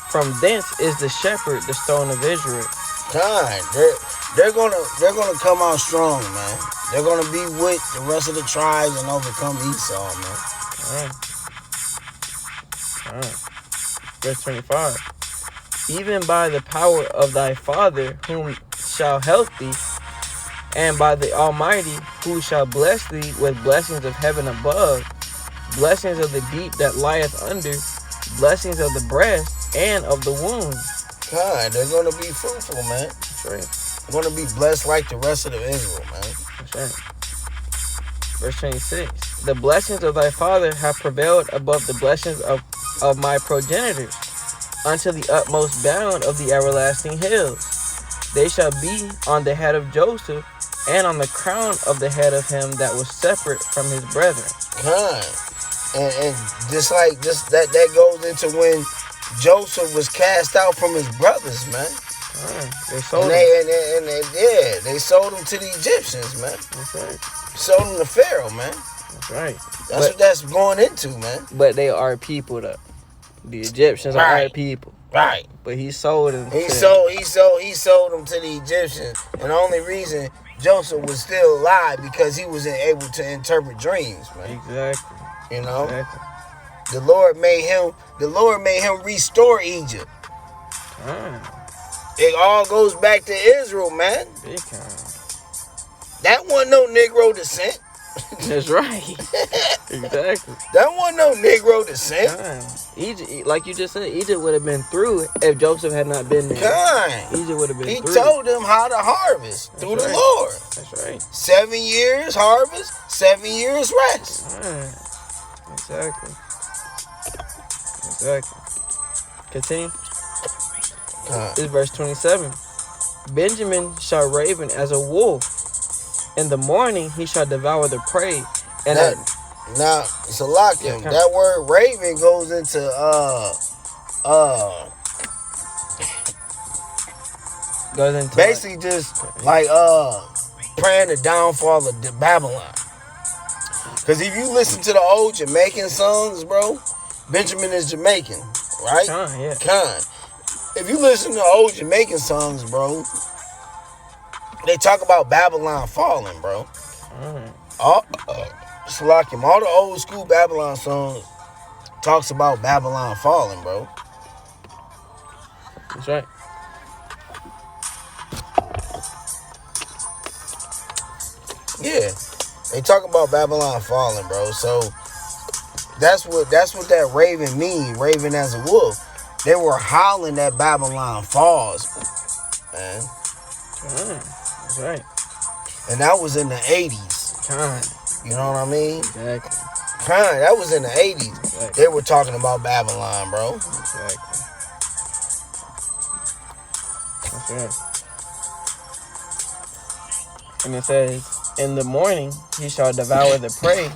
From thence is the shepherd, the stone of Israel. God, they're gonna come out strong, man. They're gonna be with the rest of the tribes and overcome Esau, man. All right. Verse 25. Even by the power of thy Father, whom shall help thee, and by the Almighty, who shall bless thee with blessings of heaven above, blessings of the deep that lieth under, blessings of the breast and of the womb. God, they're gonna be fruitful, man. That's right. They're gonna be blessed like the rest of the Israel, man. That's right. Verse 26. The blessings of thy father have prevailed above the blessings of my progenitors, unto the utmost bound of the everlasting hills. They shall be on the head of Joseph, and on the crown of the head of him that was separate from his brethren. God. And just like that goes into when Joseph was cast out from his brothers, man. They sold him. They sold him to the Egyptians, man. That's right. Sold him to Pharaoh, man. That's right. That's what that's going into, man. But they are people, though. The Egyptians are our people. Right. But he sold them. He sold them to the Egyptians. And the only reason Joseph was still alive because he wasn't able to interpret dreams, man. Exactly. You know? Exactly. The Lord made him restore Egypt. It all goes back to Israel, man. Big time. That wasn't no Negro descent. That's right. Exactly. That wasn't no Negro descent. Egypt, like you just said, Egypt would have been through if Joseph had not been there. Egypt would have been through. He told them how to harvest through the Lord. That's right. 7 years harvest, 7 years rest. Exactly. Continue. This is verse 27. Benjamin shall raven as a wolf. In the morning he shall devour the prey. And now, Salakim, that word raven goes into basically like, just like praying the downfall of Babylon. Because if you listen to the old Jamaican songs, bro, Benjamin is Jamaican, right? Khan. If you listen to old Jamaican songs, bro, they talk about Babylon falling, bro. Salakim, all the old school Babylon songs talks about Babylon falling, bro. That's right. Yeah, they talk about Babylon falling, bro. So that's what that raven mean. Raven as a wolf. They were howling that Babylon falls, man. That's right. And that was in the 80s. You know what I mean? Exactly. That was in the 80s. Exactly. They were talking about Babylon, bro. Exactly. That's right. And it says, in the morning he shall devour the prey,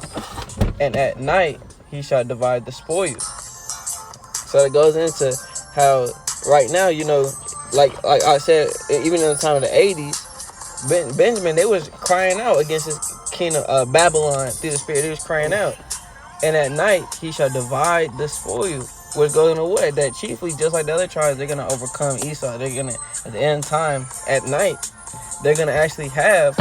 and at night he shall divide the spoil. So it goes into how right now, you know, like I said, even in the time of the 80s, Benjamin, they was crying out against his king of Babylon through the spirit. They was crying out. And at night he shall divide the spoil, which goes into what? That chiefly, just like the other tribes, they're going to overcome Esau. They're going to, at the end time, at night, they're going to actually have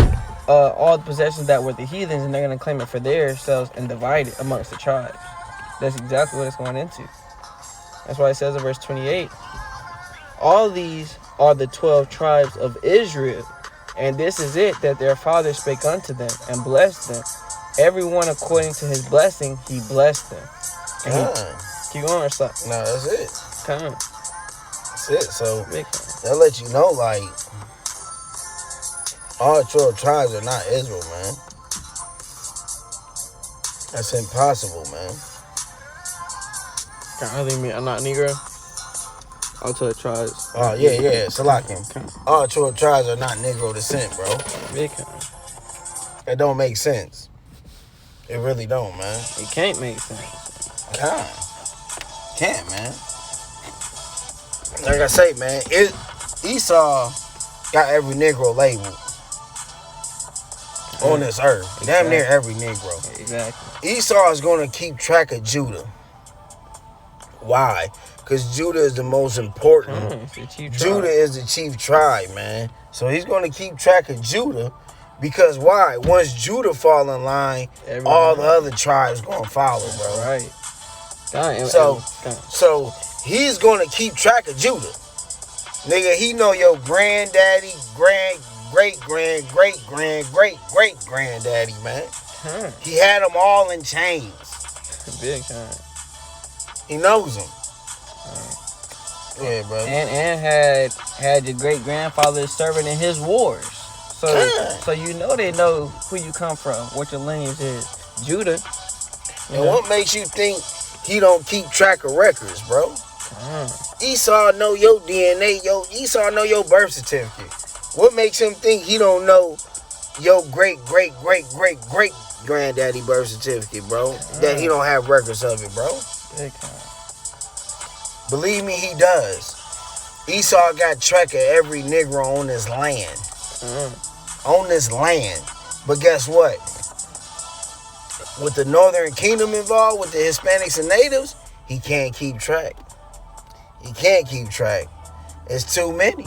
all the possessions that were the heathens, and they're going to claim it for themselves and divide it amongst the tribes. That's exactly what it's going into. That's why it says in verse 28, all these are the 12 tribes of Israel. And this is it, that their father spake unto them and blessed them. Everyone according to his blessing, he blessed them. And keep going or stop? No, that's it. Come on. That's it. So Big time. that let you know, like, all 12 tribes are not Israel, man. That's impossible, man. I think I'm not Negro. All 12 tribes. Oh, yeah. Salakim. All 12 tribes are not Negro descent, bro. Big time. It don't make sense. It really don't, man. It can't make sense. Can't, man. Like I say, man, Esau got every Negro label on this earth. Exactly. Damn near every Negro. Exactly. Esau is going to keep track of Judah. Why? Because Judah is the most important. It's the chief Judah tribe. is the chief tribe, man. So he's going to keep track of Judah. Because why? Once Judah fall in line, Everyone all the else. other tribes going to follow, bro. Right. So he's going to keep track of Judah. Nigga, he know your granddaddy, great-granddaddy, man. He had them all in chains. Big time. He knows them. Yeah, bro. And had your great grandfather serving in his wars. So you know they know who you come from, what your lineage is. Judah. And what makes you think he don't keep track of records, bro? Esau know your DNA. Esau know your birth certificate. What makes him think he don't know your great granddaddy birth certificate, bro? That he don't have records of it, bro? Big time. Believe me, he does. Esau got track of every Negro on this land. On this land. But guess what? With the Northern Kingdom involved, with the Hispanics and natives, he can't keep track. He can't keep track. It's too many.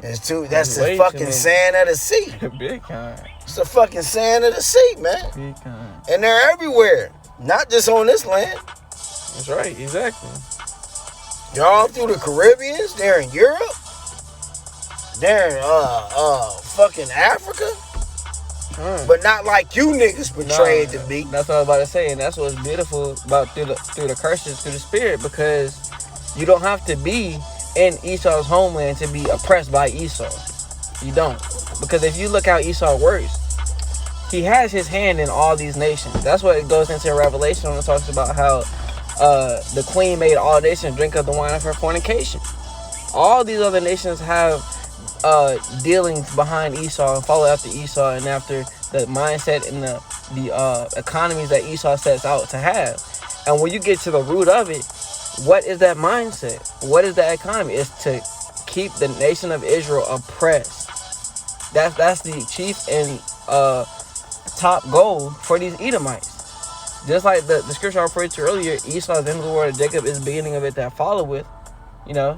That's the way fucking too many. sand of the sea. Big time. It's the fucking sand of the sea, man. Big time. And they're everywhere. Not just on this land. That's right. Exactly. They're all through the Caribbeans. They're in Europe. They're in fucking Africa. But not like you niggas portray it to be. That's what I was about to say, and that's what's beautiful about through the curses, through the spirit, because you don't have to be in Esau's homeland to be oppressed by Esau. You don't. Because if you look how Esau works, he has his hand in all these nations. That's what it goes into Revelation when it talks about how the queen made all nations drink of the wine of her fornication. All these other nations have dealings behind Esau and follow after Esau and after the mindset and the economies that Esau sets out to have. And when you get to the root of it, what is that mindset? What is that economy? It's to keep the nation of Israel oppressed. That's the chief and top goal for these Edomites. Just like the scripture I referred to earlier, Esau is the end of the world, Jacob is the beginning of it that followeth. You know,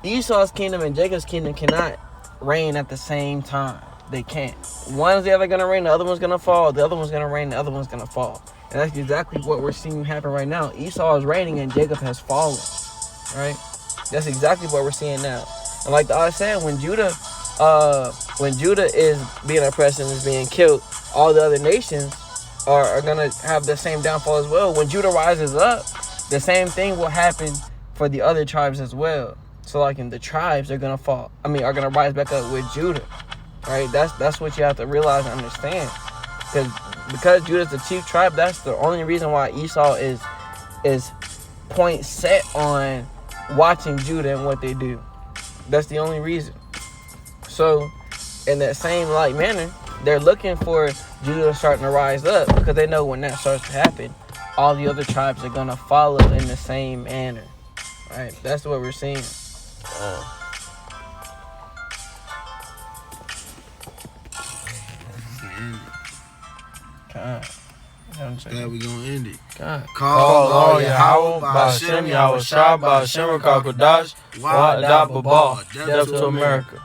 Esau's kingdom and Jacob's kingdom cannot reign at the same time. They can't. One's the other going to reign, the other one's going to fall, the other one's going to reign, the other one's going to fall. And that's exactly what we're seeing happen right now. Esau is reigning and Jacob has fallen. Right? That's exactly what we're seeing now. And like I said, when Judah is being oppressed and is being killed, all the other nations are going to have the same downfall as well. When Judah rises up, the same thing will happen for the other tribes as well. So like in the tribes are going to rise back up with Judah. Right? That's what you have to realize and understand. Because Judah's the chief tribe, that's the only reason why Esau is point set on watching Judah and what they do. That's the only reason. So in that same like manner, they're looking for Judah starting to rise up, because they know when that starts to happen, all the other tribes are gonna follow in the same manner. Right? That's what we're seeing. God. Yeah, we gonna end it. God. Call all Yahweh, Ba'ashem Yahweh Shah, Ba'ashem Rakal Kodash, Wa'adab Babal, Death to America.